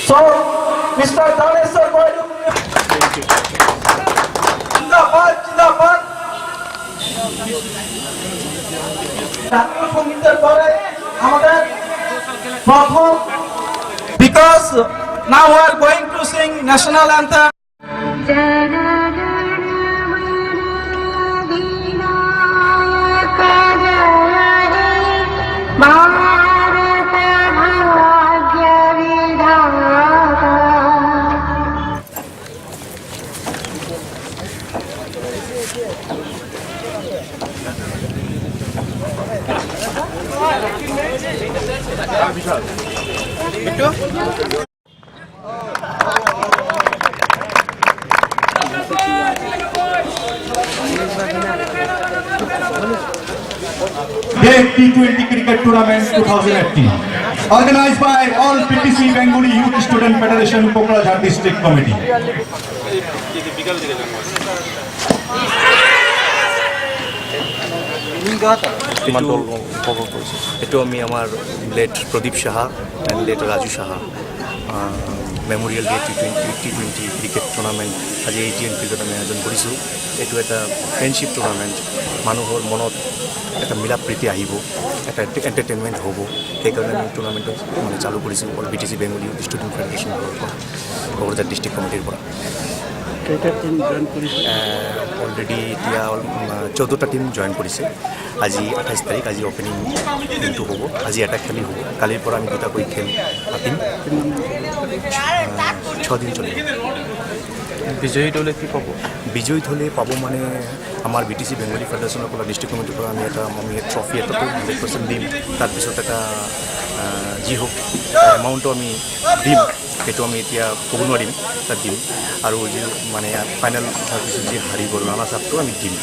So, Mr. Dhaneshwar Goyal, Jindabad, Jindabad. জাতীয় সঙ্গীতের পরে আমাদের প্রথম, because now we are going to sing national anthem. Great T20 Cricket Tournament 2018, organized by all PTC Bengali Youth Student Federation, Pokrajhar District Committee. এইটো আমি আমাৰ late Pradip Saha and late Raju Saha memorial day T20 cricket tournament আজি ATN ফিল্ডত আমি আয়োজন কৰিছোঁ। এইটো এটা ফ্ৰেণ্ডশ্বিপ টুৰ্ণামেণ্ট, মানুহৰ মনত এটা মিলা প্ৰীতি আহিব, এটা এণ্টাৰটেইনমেণ্ট হ'ব, সেইকাৰণে আমি টুৰ্ণামেণ্টটো মানে চালু কৰিছোঁ BTC বেংগলী ষ্টুডেণ্ট ফেডাৰেশ্যনৰ পৰা, কক্ৰাঝাৰ ডিষ্ট্ৰিক্ট কমিটিৰ পৰা। অলৰেডি এতিয়া 14টা টিম জইন কৰিছে। আজি 28 তাৰিখ, আজি অপেনিং দিনটো হ'ব। আজি এটা খেলি হ'ব, কালিৰ পৰা আমি দুটাকৈ খেল পাতিম। 6 দিন চলিব। বিজয়ী দলে কি পাব? বিজয়ী দলে পাব মানে আমাৰ BTC বেংগলী ফেডাৰেশ্যনৰ পৰা, ডিষ্ট্ৰিক্ট কমিটিৰ পৰা আমি ট্ৰফি এটাতো 100% দিম। তাৰপিছত এটা যি হওক এমাউণ্টটো আমি দিম, সেইটো আমি এতিয়া ক'ব নোৱাৰিম, তাত দিম। আৰু যি মানে ফাইনেল তাৰপিছত যি হাৰিব ৰাণাৰ্ছ আপটো আমি দিম।